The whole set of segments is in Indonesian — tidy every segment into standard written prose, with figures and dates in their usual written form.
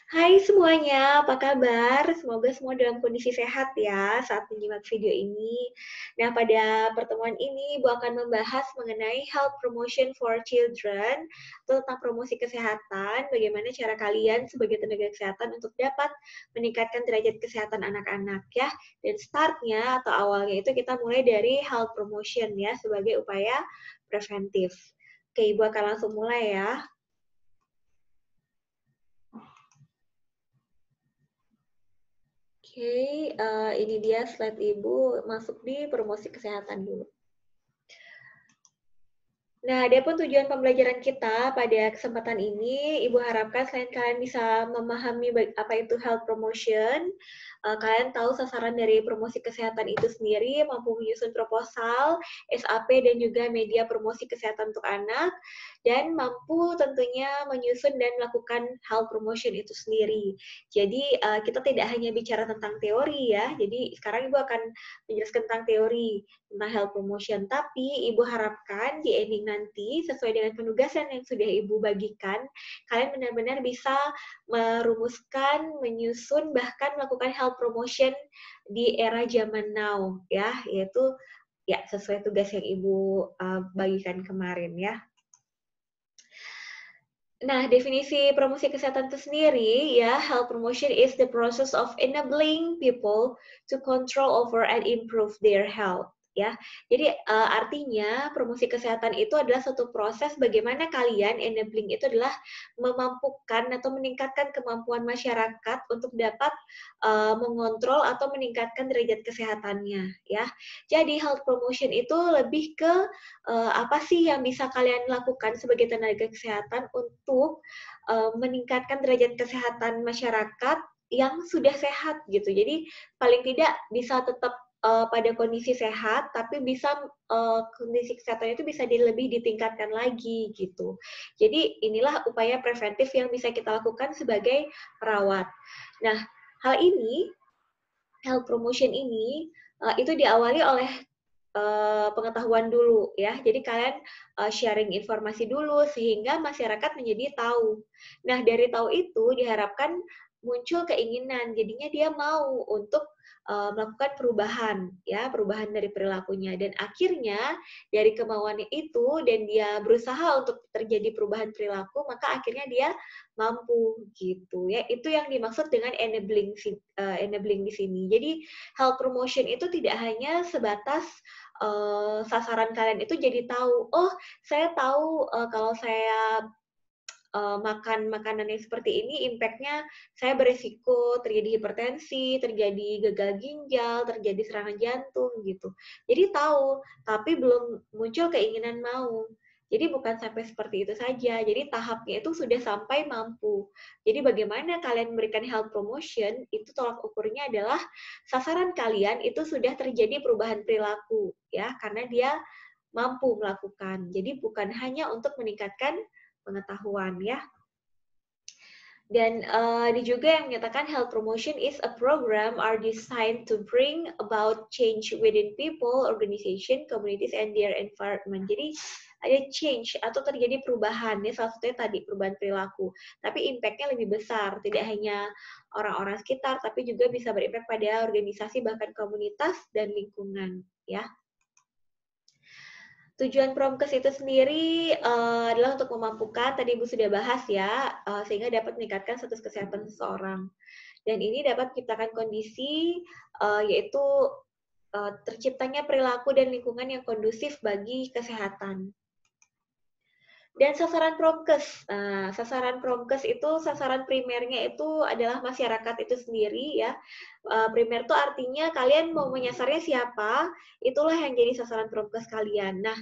Hai semuanya, apa kabar? Semoga semua dalam kondisi sehat ya saat menyimak video ini. Nah, pada pertemuan ini Ibu akan membahas mengenai health promotion for children, atau tentang promosi kesehatan, bagaimana cara kalian sebagai tenaga kesehatan untuk dapat meningkatkan derajat kesehatan anak-anak ya. Dan startnya atau awalnya itu kita mulai dari health promotion ya, sebagai upaya preventif. Oke, Ibu akan langsung mulai ya. Oke, ini dia slide Ibu masuk di promosi kesehatan dulu. Nah, adapun tujuan pembelajaran kita pada kesempatan ini, Ibu harapkan selain kalian bisa memahami apa itu health promotion, kalian tahu sasaran dari promosi kesehatan itu sendiri, mampu menyusun proposal, SAP, dan juga media promosi kesehatan untuk anak, dan mampu tentunya menyusun dan melakukan health promotion itu sendiri. Jadi, kita tidak hanya bicara tentang teori ya, jadi sekarang Ibu akan menjelaskan tentang teori, tentang health promotion, tapi Ibu harapkan di ending nanti, sesuai dengan penugasan yang sudah Ibu bagikan, kalian benar-benar bisa merumuskan, menyusun, bahkan melakukan health promotion di era zaman now, ya, yaitu ya sesuai tugas yang Ibu bagikan kemarin ya. Nah, definisi promosi kesehatan itu sendiri, ya, health promotion is the process of enabling people to control over and improve their health. Ya, jadi artinya promosi kesehatan itu adalah suatu proses bagaimana kalian enabling itu adalah memampukan atau meningkatkan kemampuan masyarakat untuk dapat mengontrol atau meningkatkan derajat kesehatannya. Ya, jadi health promotion itu lebih ke apa sih yang bisa kalian lakukan sebagai tenaga kesehatan untuk meningkatkan derajat kesehatan masyarakat yang sudah sehat gitu. Jadi paling tidak bisa tetap pada kondisi sehat, tapi bisa kondisi kesehatan itu bisa lebih ditingkatkan lagi gitu. Jadi inilah upaya preventif yang bisa kita lakukan sebagai perawat. Nah, hal ini, health promotion ini, itu diawali oleh pengetahuan dulu ya. Jadi kalian sharing informasi dulu sehingga masyarakat menjadi tahu. Nah, dari tahu itu diharapkan muncul keinginan. Jadinya dia mau untuk melakukan perubahan ya, perubahan dari perilakunya dan akhirnya dari kemauannya itu dan dia berusaha untuk terjadi perubahan perilaku, maka akhirnya dia mampu gitu ya. Itu yang dimaksud dengan enabling di sini. Jadi health promotion itu tidak hanya sebatas sasaran kalian itu jadi tahu, oh saya tahu kalau saya makan makanan yang seperti ini impact-nya saya beresiko terjadi hipertensi, terjadi gagal ginjal, terjadi serangan jantung gitu. Jadi tahu, tapi belum muncul keinginan mau. Jadi bukan sampai seperti itu saja. Jadi tahapnya itu sudah sampai mampu. Jadi bagaimana kalian memberikan health promotion, itu tolak ukurnya adalah sasaran kalian itu sudah terjadi perubahan perilaku ya, karena dia mampu melakukan. Jadi bukan hanya untuk meningkatkan pengetahuan ya. Dan ini juga yang menyatakan health promotion is a program are designed to bring about change within people, organization, communities, and their environment. Jadi ada change atau terjadi perubahan ya, salah satunya tadi perubahan perilaku. Tapi impact-nya lebih besar, tidak hanya orang-orang sekitar, tapi juga bisa berimpact pada organisasi bahkan komunitas dan lingkungan ya. Tujuan Promkes itu sendiri adalah untuk memampukan, tadi Ibu sudah bahas ya, sehingga dapat meningkatkan status kesehatan seseorang. Dan ini dapat menciptakan kondisi yaitu terciptanya perilaku dan lingkungan yang kondusif bagi kesehatan. Dan sasaran Promkes. Nah, sasaran Promkes itu sasaran primernya itu adalah masyarakat itu sendiri ya. Primer itu artinya kalian mau menyasarnya siapa, itulah yang jadi sasaran Promkes kalian. Nah,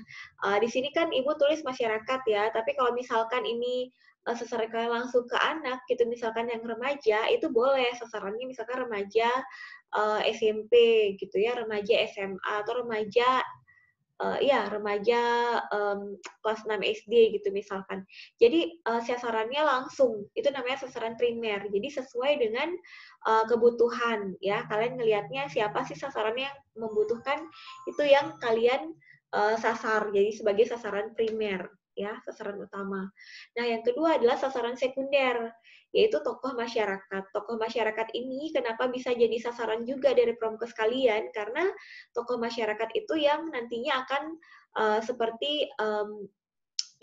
di sini kan Ibu tulis masyarakat ya, tapi kalau misalkan ini sasaran kalian langsung ke anak gitu, misalkan yang remaja, itu boleh sasarannya misalkan remaja SMP gitu ya, remaja SMA atau remaja ya remaja kelas 6 SD gitu misalkan. Jadi sasarannya langsung, itu namanya sasaran primer. Jadi sesuai dengan kebutuhan ya. Kalian ngelihatnya siapa sih sasarannya yang membutuhkan, itu yang kalian sasar. Jadi sebagai sasaran primer. ya, sasaran utama. Nah, yang kedua adalah sasaran sekunder, yaitu tokoh masyarakat. Tokoh masyarakat ini kenapa bisa jadi sasaran juga dari promkes kalian? Karena tokoh masyarakat itu yang nantinya akan seperti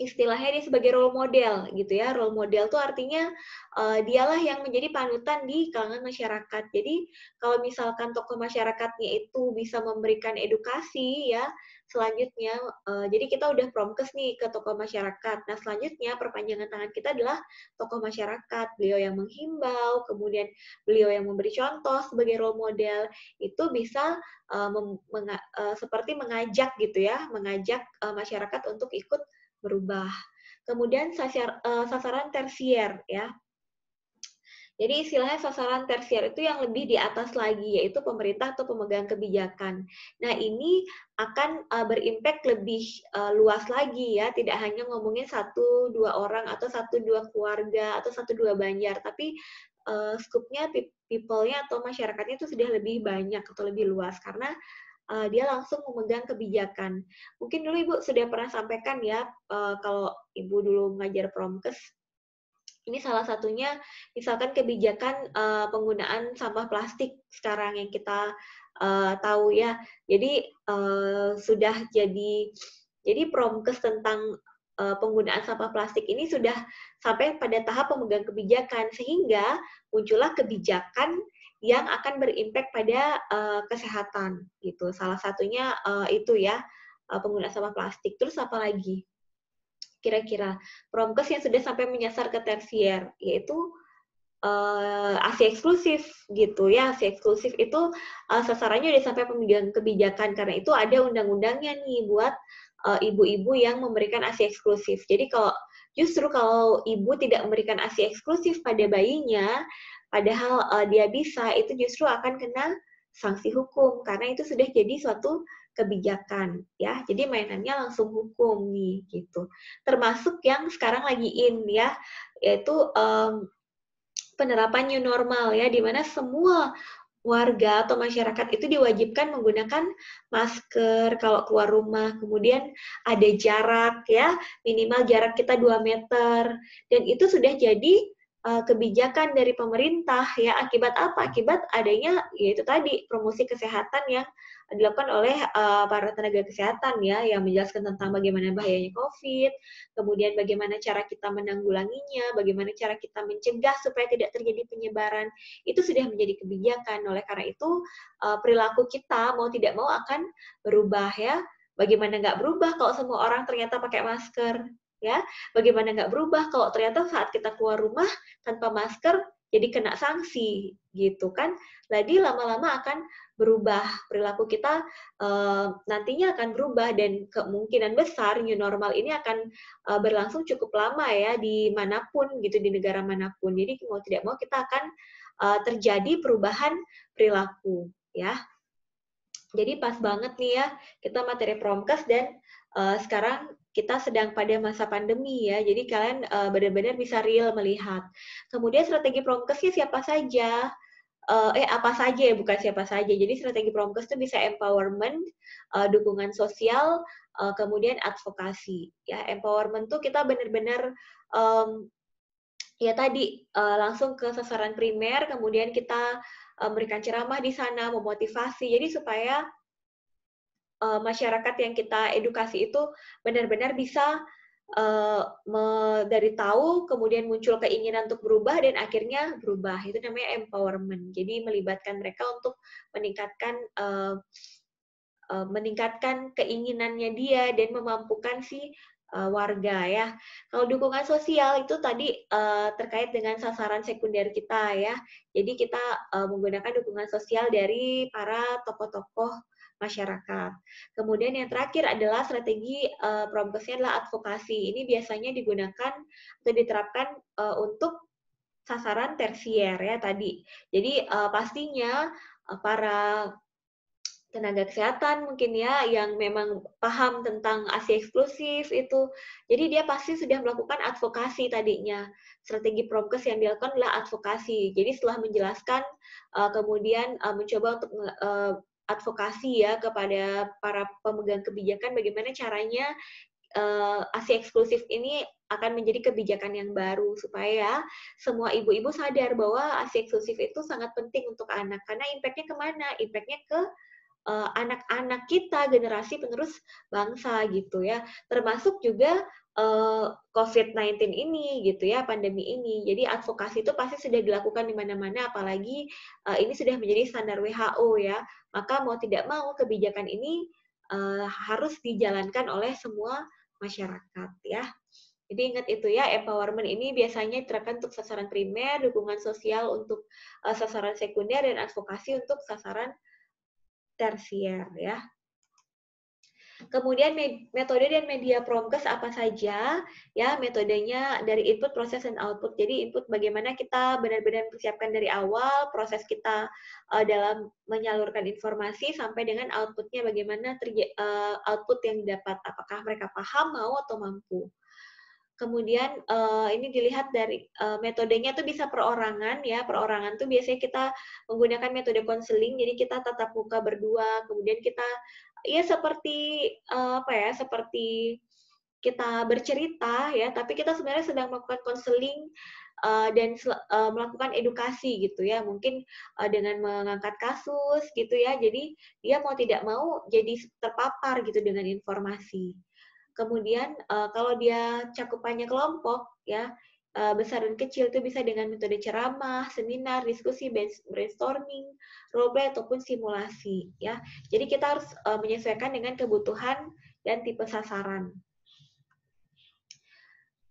istilahnya dia sebagai role model gitu ya. Role model tuh artinya dialah yang menjadi panutan di kalangan masyarakat. Jadi kalau misalkan tokoh masyarakatnya itu bisa memberikan edukasi ya, selanjutnya jadi kita udah promkes nih ke tokoh masyarakat. Nah, selanjutnya perpanjangan tangan kita adalah tokoh masyarakat. Beliau yang menghimbau, kemudian beliau yang memberi contoh sebagai role model. Itu bisa seperti mengajak gitu ya, mengajak masyarakat untuk ikut berubah. Kemudian sasaran tersier ya. Jadi istilahnya sasaran tersier itu yang lebih di atas lagi, yaitu pemerintah atau pemegang kebijakan. Nah, ini akan berimpact lebih luas lagi ya, tidak hanya ngomongin 1-2 orang atau 1-2 keluarga atau 1-2 banjar, tapi skupnya people-nya atau masyarakatnya itu sudah lebih banyak atau lebih luas karena dia langsung memegang kebijakan. Mungkin dulu Ibu sudah pernah sampaikan ya, kalau Ibu dulu mengajar promkes, ini salah satunya misalkan kebijakan penggunaan sampah plastik sekarang yang kita tahu ya. Jadi sudah jadi promkes tentang penggunaan sampah plastik ini sudah sampai pada tahap pemegang kebijakan sehingga muncullah kebijakan yang akan berimpact pada kesehatan gitu. Salah satunya itu ya penggunaan sampah plastik. Terus apa lagi? Kira-kira promkes yang sudah sampai menyasar ke tersier, yaitu ASI eksklusif gitu ya. ASI eksklusif itu sasarannya udah sampai pemegang kebijakan karena itu ada undang-undangnya nih buat ibu-ibu yang memberikan ASI eksklusif. Jadi justru kalau ibu tidak memberikan ASI eksklusif pada bayinya, padahal dia bisa, itu justru akan kena sanksi hukum karena itu sudah jadi suatu kebijakan ya. Jadi mainannya langsung hukum nih gitu. Termasuk yang sekarang lagi in ya, yaitu penerapan new normal ya, di mana semua warga atau masyarakat itu diwajibkan menggunakan masker kalau keluar rumah, kemudian ada jarak ya, minimal jarak kita 2 meter, dan itu sudah jadi kebijakan dari pemerintah ya. Akibat apa? Akibat adanya yaitu tadi promosi kesehatan yang dilakukan oleh para tenaga kesehatan ya, yang menjelaskan tentang bagaimana bahayanya COVID, kemudian bagaimana cara kita menanggulanginya, bagaimana cara kita mencegah supaya tidak terjadi penyebaran. Itu sudah menjadi kebijakan. Oleh karena itu perilaku kita mau tidak mau akan berubah ya. Bagaimana nggak berubah kalau semua orang ternyata pakai masker ya? Bagaimana nggak berubah kalau ternyata saat kita keluar rumah tanpa masker jadi kena sanksi gitu kan? Jadi lama-lama akan berubah, perilaku kita nantinya akan berubah dan kemungkinan besar new normal ini akan berlangsung cukup lama ya di manapun gitu, di negara manapun. Jadi mau tidak mau kita akan terjadi perubahan perilaku ya. Jadi pas banget nih ya kita materi promkes dan sekarang kita sedang pada masa pandemi ya. Jadi kalian benar-benar bisa real melihat. Kemudian strategi promkesnya siapa saja? Apa saja ya, bukan siapa saja. Jadi strategi promkes itu bisa empowerment, dukungan sosial, kemudian advokasi. Ya, empowerment tuh kita benar-benar ya tadi langsung ke sasaran primer, kemudian kita memberikan ceramah di sana, memotivasi. Jadi supaya masyarakat yang kita edukasi itu benar-benar bisa dari tahu, kemudian muncul keinginan untuk berubah, dan akhirnya berubah. Itu namanya empowerment. Jadi melibatkan mereka untuk meningkatkan keinginannya dia dan memampukan si warga ya. Kalau dukungan sosial itu tadi terkait dengan sasaran sekunder kita ya. Jadi kita menggunakan dukungan sosial dari para tokoh-tokoh masyarakat. Kemudian yang terakhir adalah strategi promkesnya adalah advokasi. Ini biasanya digunakan atau diterapkan untuk sasaran tersier ya tadi. Jadi pastinya para tenaga kesehatan mungkin ya yang memang paham tentang ASI eksklusif itu. Jadi dia pasti sudah melakukan advokasi tadinya. Strategi promkes yang dilakukan adalah advokasi. Jadi setelah menjelaskan kemudian mencoba untuk advokasi ya kepada para pemegang kebijakan bagaimana caranya ASI eksklusif ini akan menjadi kebijakan yang baru supaya semua ibu-ibu sadar bahwa ASI eksklusif itu sangat penting untuk anak karena impact-nya kemana? Impact-nya ke anak-anak kita, generasi penerus bangsa gitu ya. Termasuk juga COVID-19 ini gitu ya, pandemi ini. Jadi advokasi itu pasti sudah dilakukan di mana-mana, apalagi ini sudah menjadi standar WHO ya. Maka mau tidak mau kebijakan ini harus dijalankan oleh semua masyarakat ya. Jadi ingat itu ya, empowerment ini biasanya diterapkan untuk sasaran primer, dukungan sosial untuk sasaran sekunder, dan advokasi untuk sasaran tersier ya. Kemudian metode dan media promkes apa saja? Ya, metodenya dari input, proses, dan output. Jadi input bagaimana kita benar-benar persiapkan dari awal, proses kita dalam menyalurkan informasi, sampai dengan outputnya bagaimana output yang didapat. Apakah mereka paham, mau, atau mampu. Kemudian ini dilihat dari metodenya tuh bisa perorangan ya. Perorangan tuh biasanya kita menggunakan metode konseling. Jadi kita tatap muka berdua, kemudian kita ya seperti seperti kita bercerita ya, tapi kita sebenarnya sedang melakukan konseling dan melakukan edukasi gitu ya. Mungkin dengan mengangkat kasus gitu ya. Jadi dia mau tidak mau jadi terpapar gitu dengan informasi. Kemudian kalau dia cakupannya kelompok ya, besar dan kecil itu bisa dengan metode ceramah, seminar, diskusi, brainstorming, role play ataupun simulasi ya. Jadi kita harus menyesuaikan dengan kebutuhan dan tipe sasaran.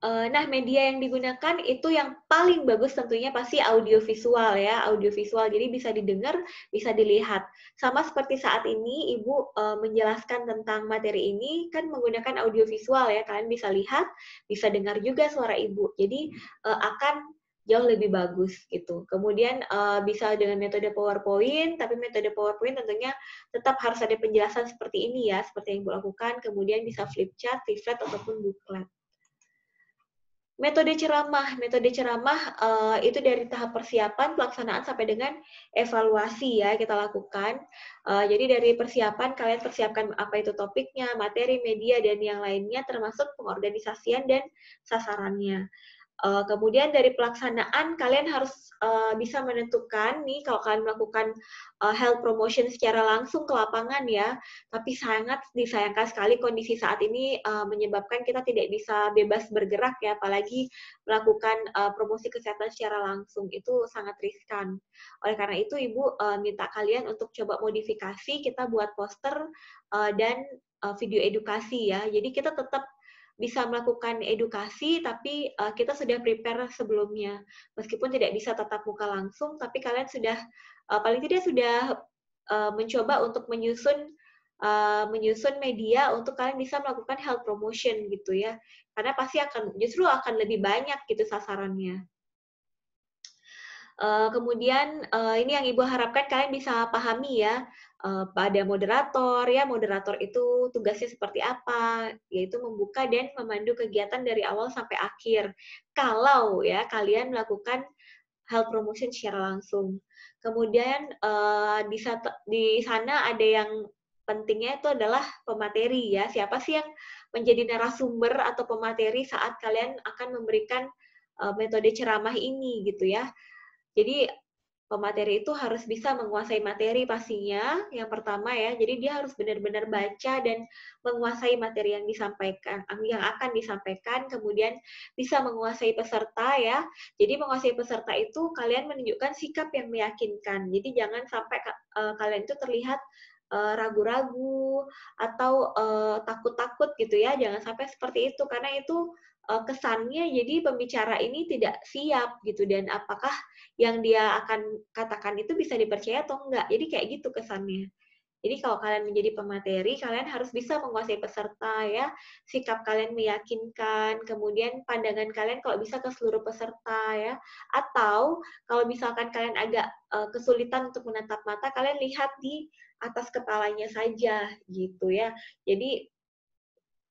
Nah, media yang digunakan itu yang paling bagus tentunya pasti audiovisual ya, audiovisual. Jadi bisa didengar, bisa dilihat. Sama seperti saat ini Ibu menjelaskan tentang materi ini kan menggunakan audiovisual ya, kalian bisa lihat, bisa dengar juga suara Ibu. Jadi akan jauh lebih bagus gitu. Kemudian bisa dengan metode PowerPoint, tapi metode PowerPoint tentunya tetap harus ada penjelasan seperti ini ya, seperti yang Ibu lakukan. Kemudian bisa flip chart, pamflet ataupun booklet. Metode ceramah itu dari tahap persiapan, pelaksanaan sampai dengan evaluasi ya kita lakukan. Jadi dari persiapan kalian persiapkan apa itu topiknya, materi, media dan yang lainnya termasuk pengorganisasian dan sasarannya. Kemudian dari pelaksanaan kalian harus bisa menentukan nih kalau kalian melakukan health promotion secara langsung ke lapangan ya, tapi sangat disayangkan sekali kondisi saat ini menyebabkan kita tidak bisa bebas bergerak ya, apalagi melakukan promosi kesehatan secara langsung itu sangat riskan. Oleh karena itu Ibu minta kalian untuk coba modifikasi, kita buat poster dan video edukasi ya. Jadi kita tetap bisa melakukan edukasi, tapi kita sudah prepare sebelumnya. Meskipun tidak bisa tatap muka langsung, tapi kalian sudah paling tidak sudah mencoba untuk menyusun media untuk kalian bisa melakukan health promotion gitu ya. Karena pasti justru akan lebih banyak gitu sasarannya. Kemudian ini yang Ibu harapkan kalian bisa pahami ya, pada moderator ya, moderator itu tugasnya seperti apa, yaitu membuka dan memandu kegiatan dari awal sampai akhir. Kalau ya kalian melakukan health promotion secara langsung. Kemudian di sana ada yang pentingnya itu adalah pemateri ya. Siapa sih yang menjadi narasumber atau pemateri saat kalian akan memberikan metode ceramah ini gitu ya. Jadi pemateri itu harus bisa menguasai materi pastinya, yang pertama ya. Jadi dia harus benar-benar baca dan menguasai materi yang disampaikan, yang akan disampaikan, kemudian bisa menguasai peserta ya. Jadi menguasai peserta itu kalian menunjukkan sikap yang meyakinkan. Jadi jangan sampai kalian itu terlihat ragu-ragu atau takut-takut gitu ya. Jangan sampai seperti itu karena itu kesannya jadi pembicara ini tidak siap gitu, dan apakah yang dia akan katakan itu bisa dipercaya atau enggak. Jadi kayak gitu kesannya. Jadi kalau kalian menjadi pemateri, kalian harus bisa menguasai peserta ya, sikap kalian meyakinkan, kemudian pandangan kalian kalau bisa ke seluruh peserta ya. Atau kalau misalkan kalian agak kesulitan untuk menatap mata, kalian lihat di atas kepalanya saja gitu ya. Jadi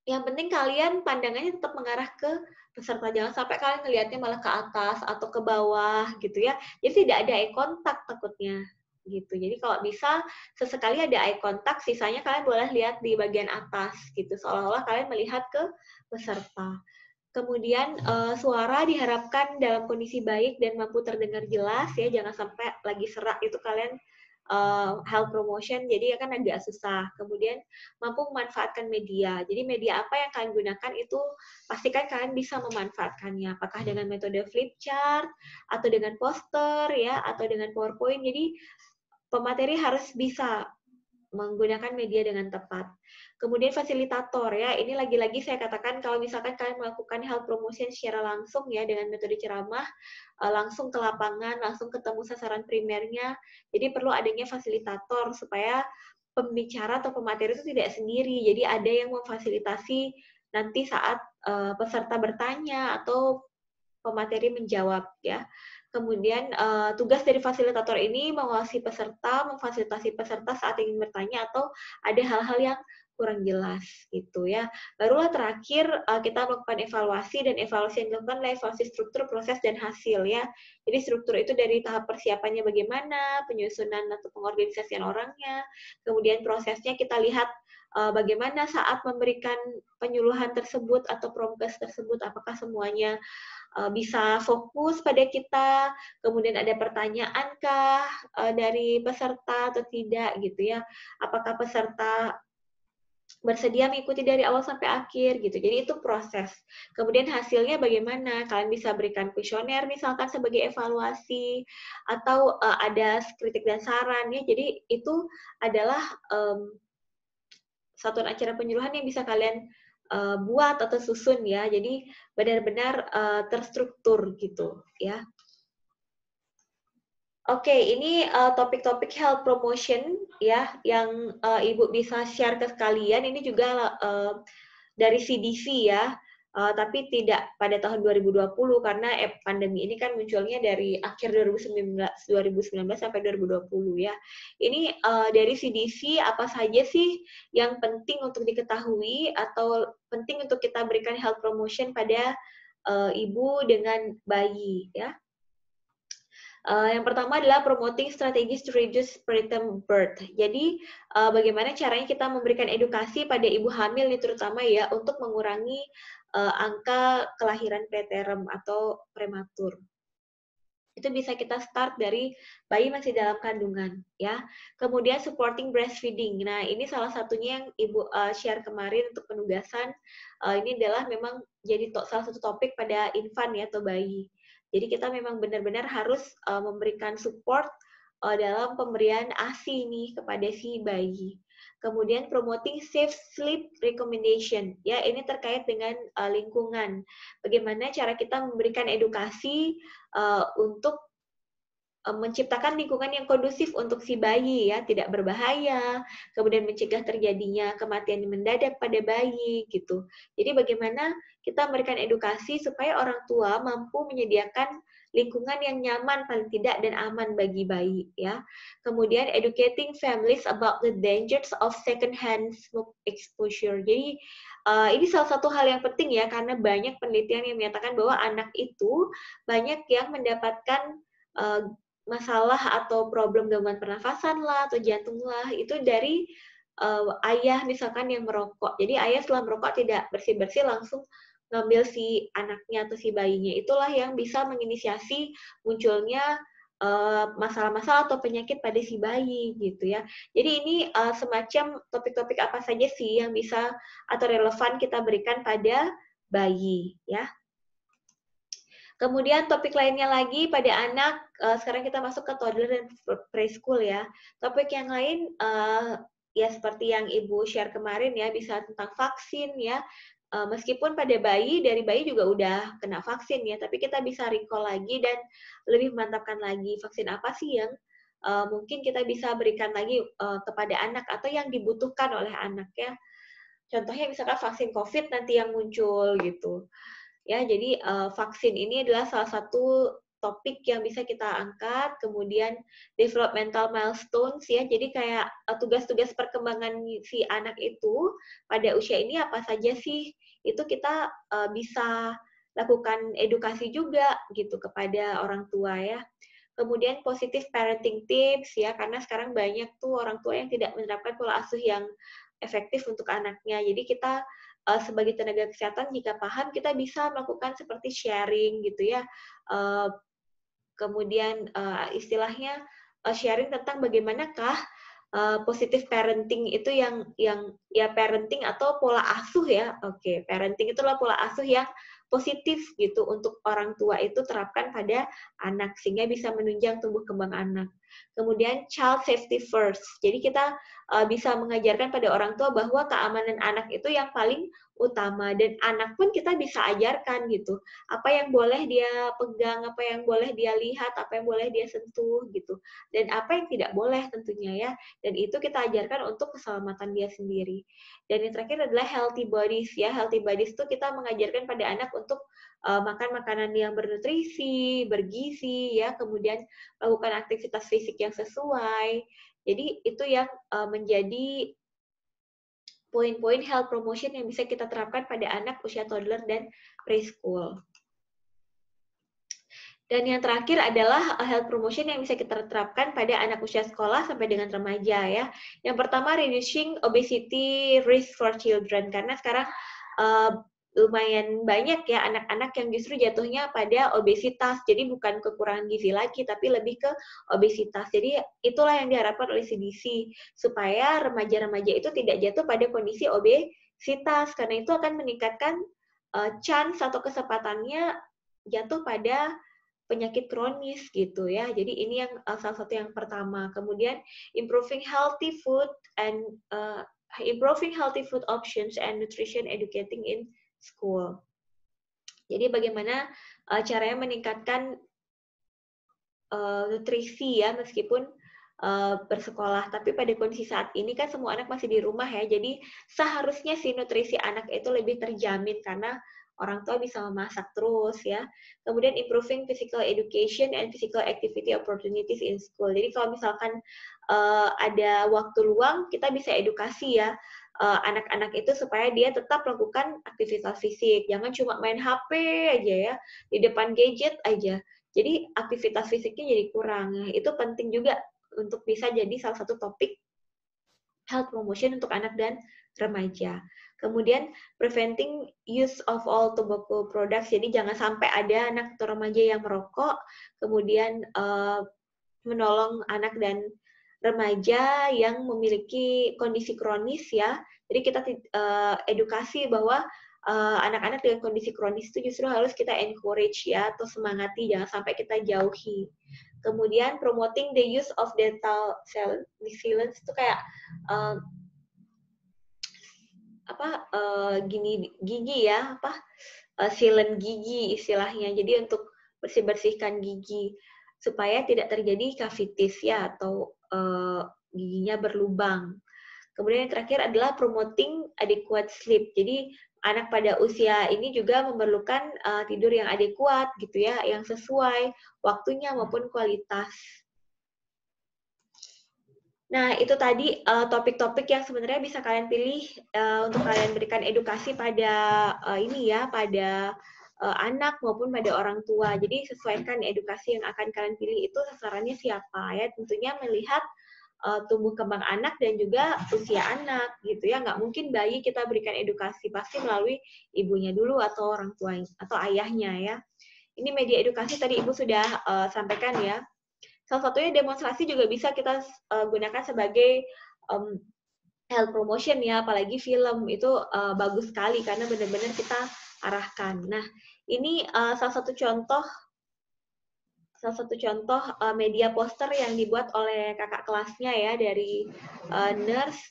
yang penting kalian pandangannya tetap mengarah ke peserta, jangan sampai kalian ngelihatnya malah ke atas atau ke bawah gitu ya. Jadi tidak ada eye contact takutnya gitu. Jadi kalau bisa sesekali ada eye contact, sisanya kalian boleh lihat di bagian atas gitu, seolah-olah kalian melihat ke peserta. Kemudian suara diharapkan dalam kondisi baik dan mampu terdengar jelas ya, jangan sampai lagi serak itu kalian health promotion, jadi akan agak susah. Kemudian mampu memanfaatkan media. Jadi media apa yang kalian gunakan itu pastikan kalian bisa memanfaatkannya. Apakah dengan metode flip chart atau dengan poster ya atau dengan PowerPoint. Jadi pemateri harus bisa menggunakan media dengan tepat. Kemudian fasilitator ya, ini lagi-lagi saya katakan kalau misalkan kalian melakukan health promotion secara langsung ya dengan metode ceramah, langsung ke lapangan, langsung ketemu sasaran primernya, jadi perlu adanya fasilitator supaya pembicara atau pemateri itu tidak sendiri, jadi ada yang memfasilitasi nanti saat peserta bertanya atau pemateri menjawab ya. Kemudian tugas dari fasilitator ini mengawasi peserta, memfasilitasi peserta saat ingin bertanya atau ada hal-hal yang kurang jelas gitu ya. Barulah terakhir kita melakukan evaluasi, dan evaluasi yang dilakukan adalah evaluasi struktur, proses, dan hasil ya. Jadi struktur itu dari tahap persiapannya bagaimana, penyusunan atau pengorganisasian orangnya, kemudian prosesnya kita lihat bagaimana saat memberikan penyuluhan tersebut atau promkes tersebut, apakah semuanya bisa fokus pada kita, kemudian ada pertanyaankah dari peserta atau tidak gitu ya, apakah peserta bersedia mengikuti dari awal sampai akhir gitu. Jadi itu proses. Kemudian hasilnya bagaimana? Kalian bisa berikan kuesioner misalkan sebagai evaluasi atau ada kritik dan saran ya. Jadi itu adalah satuan acara penyuluhan yang bisa kalian buat atau susun ya. Jadi benar-benar terstruktur gitu ya. Oke, ini topik-topik health promotion ya yang Ibu bisa share ke sekalian. Ini juga dari CDC ya, tapi tidak pada tahun 2020 karena pandemi ini kan munculnya dari akhir 2019 sampai 2020 ya. Ini dari CDC apa saja sih yang penting untuk diketahui atau penting untuk kita berikan health promotion pada ibu dengan bayi ya. Yang pertama adalah promoting strategies to reduce preterm birth. Jadi bagaimana caranya kita memberikan edukasi pada ibu hamil nih terutama ya untuk mengurangi angka kelahiran preterm atau prematur. Itu bisa kita start dari bayi masih dalam kandungan ya. Kemudian supporting breastfeeding. Nah, ini salah satunya yang Ibu share kemarin untuk penugasan. Ini adalah memang jadi salah satu topik pada infant ya atau bayi. Jadi kita memang benar-benar harus memberikan support dalam pemberian ASI nih kepada si bayi. Kemudian promoting safe sleep recommendation. Ya, ini terkait dengan lingkungan. Bagaimana cara kita memberikan edukasi untuk menciptakan lingkungan yang kondusif untuk si bayi ya, tidak berbahaya, kemudian mencegah terjadinya kematian mendadak pada bayi gitu. Jadi bagaimana kita memberikan edukasi supaya orang tua mampu menyediakan lingkungan yang nyaman paling tidak dan aman bagi bayi ya. Kemudian educating families about the dangers of second-hand smoke exposure. Jadi ini salah satu hal yang penting ya karena banyak penelitian yang menyatakan bahwa anak itu banyak yang mendapatkan masalah atau problem gangguan pernafasan lah atau jantung lah itu dari ayah misalkan yang merokok. Jadi ayah setelah merokok tidak bersih-bersih langsung ngambil si anaknya atau si bayinya. Itulah yang bisa menginisiasi munculnya masalah-masalah atau penyakit pada si bayi gitu ya. Jadi ini semacam topik-topik apa saja sih yang bisa atau relevan kita berikan pada bayi ya. Kemudian topik lainnya lagi pada anak, sekarang kita masuk ke toddler dan preschool ya. Topik yang lain ya seperti yang Ibu share kemarin ya, bisa tentang vaksin ya. Meskipun pada bayi, dari bayi juga udah kena vaksin ya, tapi kita bisa recall lagi dan lebih memantapkan lagi vaksin apa sih yang mungkin kita bisa berikan lagi kepada anak atau yang dibutuhkan oleh anak ya. Contohnya misalkan vaksin COVID nanti yang muncul gitu. Ya, jadi vaksin ini adalah salah satu topik yang bisa kita angkat, kemudian developmental milestones ya, jadi kayak tugas-tugas perkembangan si anak itu pada usia ini apa saja sih, itu kita bisa lakukan edukasi juga gitu kepada orang tua ya. Kemudian positive parenting tips ya, karena sekarang banyak tuh orang tua yang tidak menerapkan pola asuh yang efektif untuk anaknya. Jadi kita sebagai tenaga kesehatan jika paham kita bisa melakukan seperti sharing gitu ya. Kemudian istilahnya sharing tentang bagaimanakah positive parenting itu yang ya parenting atau pola asuh ya. Oke, parenting itulah pola asuh yang positif gitu untuk orang tua itu terapkan pada anak sehingga bisa menunjang tumbuh kembang anak. Kemudian child safety first. Jadi kita bisa mengajarkan pada orang tua bahwa keamanan anak itu yang paling utama dan anak pun kita bisa ajarkan gitu. Apa yang boleh dia pegang, apa yang boleh dia lihat, apa yang boleh dia sentuh gitu. Dan apa yang tidak boleh tentunya ya. Dan itu kita ajarkan untuk keselamatan dia sendiri. Dan yang terakhir adalah healthy bodies ya. Healthy bodies itu kita mengajarkan pada anak untuk makan makanan yang bernutrisi, bergizi ya, kemudian melakukan aktivitas fisik yang sesuai. Jadi itu yang menjadi poin-poin health promotion yang bisa kita terapkan pada anak usia toddler dan preschool. Dan yang terakhir adalah health promotion yang bisa kita terapkan pada anak usia sekolah sampai dengan remaja ya. Yang pertama, reducing obesity risk for children, karena sekarang lumayan banyak ya anak-anak yang justru jatuhnya pada obesitas. Jadi bukan kekurangan gizi lagi, tapi lebih ke obesitas. Jadi itulah yang diharapkan oleh CDC, supaya remaja-remaja itu tidak jatuh pada kondisi obesitas, karena itu akan meningkatkan chance atau kesempatannya jatuh pada penyakit kronis gitu ya. Jadi ini yang salah satu yang pertama. Kemudian improving healthy food and improving healthy food options and nutrition educating in school. Jadi bagaimana caranya meningkatkan nutrisi ya meskipun bersekolah. Tapi pada kondisi saat ini kan semua anak masih di rumah ya. Jadi seharusnya si nutrisi anak itu lebih terjamin karena orang tua bisa memasak terus ya. Kemudian improving physical education and physical activity opportunities in school. Jadi kalau misalkan ada waktu luang, kita bisa edukasi ya anak-anak itu supaya dia tetap melakukan aktivitas fisik. Jangan cuma main HP aja ya, di depan gadget aja. Jadi aktivitas fisiknya jadi kurang. Nah, itu penting juga untuk bisa jadi salah satu topik health promotion untuk anak dan remaja. Kemudian preventing use of all tobacco products. Jadi jangan sampai ada anak atau remaja yang merokok, kemudian menolong anak dan remaja yang memiliki kondisi kronis ya. Jadi kita edukasi bahwa anak-anak dengan kondisi kronis itu justru harus kita encourage ya, atau semangati, jangan sampai kita jauhi. Kemudian promoting the use of dental sealants itu kayak gigi ya, sealant gigi istilahnya. Jadi untuk bersih-bersihkan gigi supaya tidak terjadi cavities ya, atau giginya berlubang. Kemudian yang terakhir adalah promoting adequate sleep. Jadi anak pada usia ini juga memerlukan tidur yang adekuat gitu ya, yang sesuai waktunya maupun kualitas. Nah, itu tadi topik-topik yang sebenarnya bisa kalian pilih untuk kalian berikan edukasi pada pada anak maupun pada orang tua. Jadi sesuaikan edukasi yang akan kalian pilih itu sasarannya siapa ya. Tentunya melihat tumbuh kembang anak dan juga usia anak gitu ya. Nggak mungkin bayi kita berikan edukasi, pasti melalui ibunya dulu atau orang tuanya atau ayahnya ya. Ini media edukasi tadi Ibu sudah sampaikan ya. Salah satunya demonstrasi juga bisa kita gunakan sebagai health promotion ya, apalagi film itu bagus sekali karena benar-benar kita arahkan. Nah, ini salah satu contoh media poster yang dibuat oleh kakak kelasnya ya dari nurse.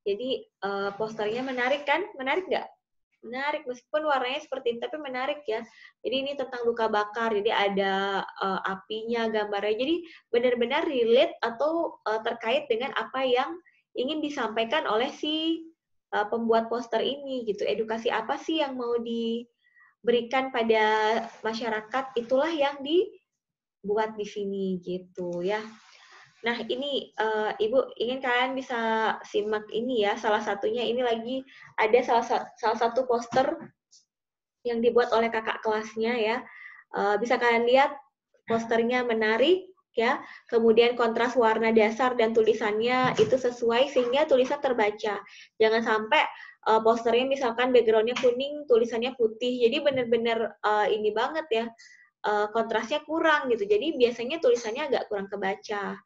Jadi posternya menarik kan? Menarik nggak? Menarik, meskipun warnanya seperti ini, tapi menarik ya. Jadi ini tentang luka bakar, jadi ada apinya, gambarnya. Jadi benar-benar relate atau terkait dengan apa yang ingin disampaikan oleh si pembuat poster ini gitu. Edukasi apa sih yang mau diberikan pada masyarakat, itulah yang dibuat di sini gitu ya. Nah, ini Ibu ingin kalian bisa simak ini ya. Salah satunya ini lagi ada salah satu poster yang dibuat oleh kakak kelasnya ya. Bisa kalian lihat posternya menarik. ya. Kemudian kontras warna dasar dan tulisannya itu sesuai sehingga tulisan terbaca. Jangan sampai posternya misalkan backgroundnya kuning, tulisannya putih. Jadi benar-benar ini banget ya, kontrasnya kurang gitu. Jadi biasanya tulisannya agak kurang kebaca.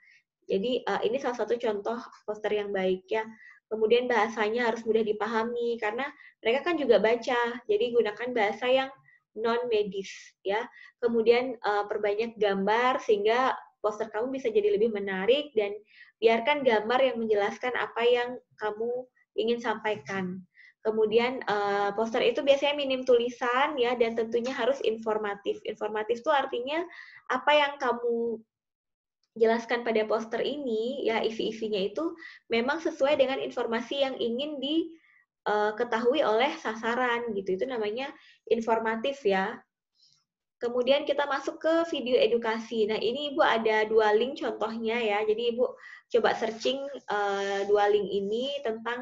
Jadi ini salah satu contoh poster yang baik ya. Kemudian bahasanya harus mudah dipahami karena mereka kan juga baca. Jadi gunakan bahasa yang non medis ya. Kemudian perbanyak gambar sehingga poster kamu bisa jadi lebih menarik dan biarkan gambar yang menjelaskan apa yang kamu ingin sampaikan. Kemudian poster itu biasanya minim tulisan ya dan tentunya harus informatif. Informatif itu artinya apa yang kamu jelaskan pada poster ini, ya isi-isinya itu memang sesuai dengan informasi yang ingin diketahui oleh sasaran gitu. Itu namanya informatif ya. Kemudian kita masuk ke video edukasi. Nah ini Ibu ada 2 link contohnya ya. Jadi Ibu coba searching 2 link ini tentang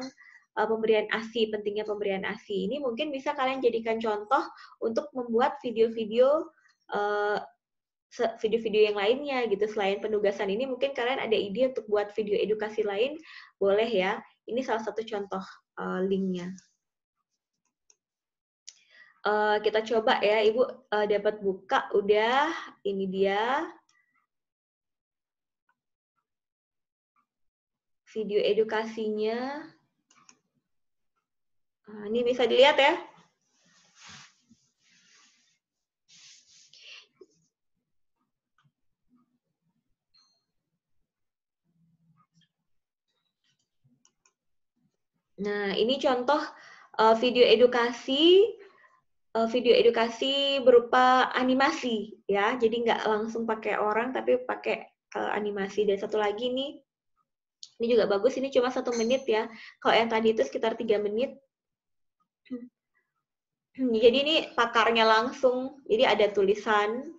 pemberian ASI, pentingnya pemberian ASI. Ini mungkin bisa kalian jadikan contoh untuk membuat video-video video-video yang lainnya gitu. Selain penugasan ini mungkin kalian ada ide untuk buat video edukasi lain, boleh ya. Ini salah satu contoh linknya. Kita coba ya, Ibu dapat buka, udah, ini dia. Video edukasinya. Ini bisa dilihat ya. Nah, ini contoh video edukasi berupa animasi ya. Jadi nggak langsung pakai orang tapi pakai animasi. Dan satu lagi nih, ini juga bagus. Ini cuma 1 menit ya. Kalau yang tadi itu sekitar 3 menit. Jadi ini pakarnya langsung. Jadi ada tulisan,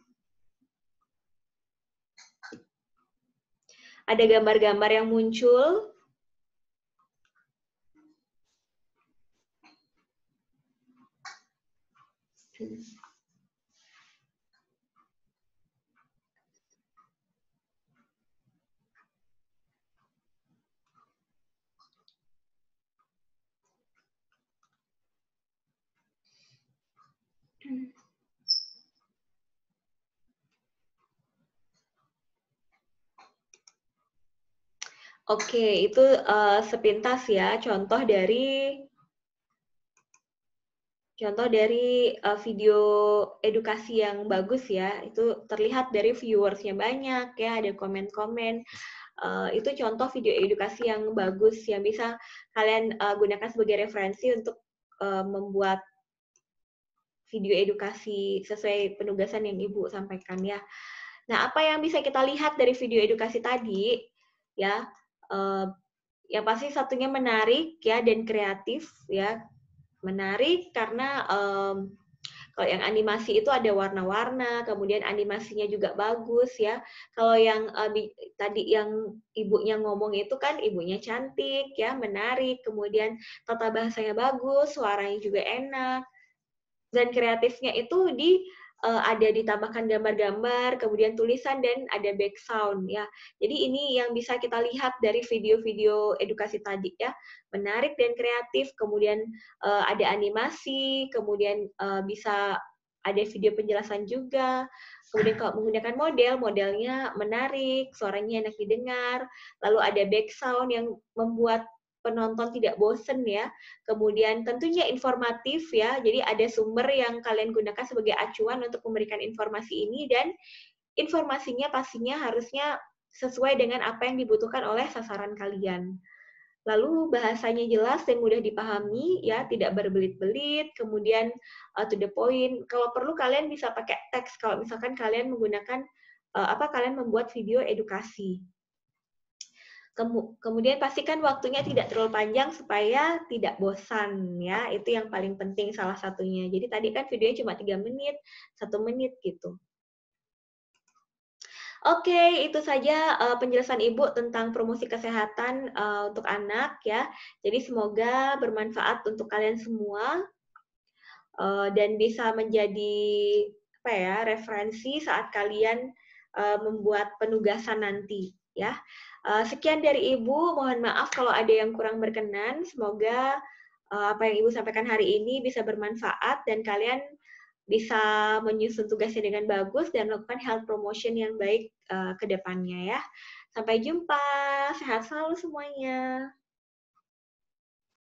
ada gambar-gambar yang muncul. Oke, itu sepintas ya contoh dari video edukasi yang bagus ya. Itu terlihat dari viewersnya banyak ya, ada komen-komen. Itu contoh video edukasi yang bagus yang bisa kalian gunakan sebagai referensi untuk membuat video edukasi sesuai penugasan yang Ibu sampaikan ya. Nah, apa yang bisa kita lihat dari video edukasi tadi ya? Yang pasti satunya menarik ya dan kreatif ya. Menarik karena kalau yang animasi itu ada warna-warna, kemudian animasinya juga bagus ya. Kalau yang tadi yang ibunya ngomong itu kan ibunya cantik ya, menarik, kemudian tata bahasanya bagus, suaranya juga enak. Dan kreatifnya itu ada ditambahkan gambar-gambar, kemudian tulisan dan ada back sound ya. Jadi ini yang bisa kita lihat dari video-video edukasi tadi ya, menarik dan kreatif, kemudian ada animasi, kemudian bisa ada video penjelasan juga. Kemudian kalau menggunakan modelnya menarik, suaranya enak didengar, lalu ada back sound yang membuat penonton tidak bosen ya. Kemudian tentunya informatif ya, jadi ada sumber yang kalian gunakan sebagai acuan untuk memberikan informasi ini dan informasinya pastinya harusnya sesuai dengan apa yang dibutuhkan oleh sasaran kalian. Lalu bahasanya jelas dan mudah dipahami ya, tidak berbelit-belit, kemudian to the point. Kalau perlu kalian bisa pakai teks kalau misalkan kalian menggunakan kalian membuat video edukasi. Kemudian pastikan waktunya tidak terlalu panjang supaya tidak bosan ya. Itu yang paling penting salah satunya. Jadi tadi kan videonya cuma 3 menit, 1 menit gitu. Oke, itu saja penjelasan Ibu tentang promosi kesehatan untuk anak ya. Jadi semoga bermanfaat untuk kalian semua dan bisa menjadi referensi saat kalian membuat penugasan nanti ya. Sekian dari Ibu, mohon maaf kalau ada yang kurang berkenan. Semoga apa yang Ibu sampaikan hari ini bisa bermanfaat dan kalian bisa menyusun tugasnya dengan bagus dan melakukan health promotion yang baik ke depannya ya. Sampai jumpa, sehat selalu semuanya.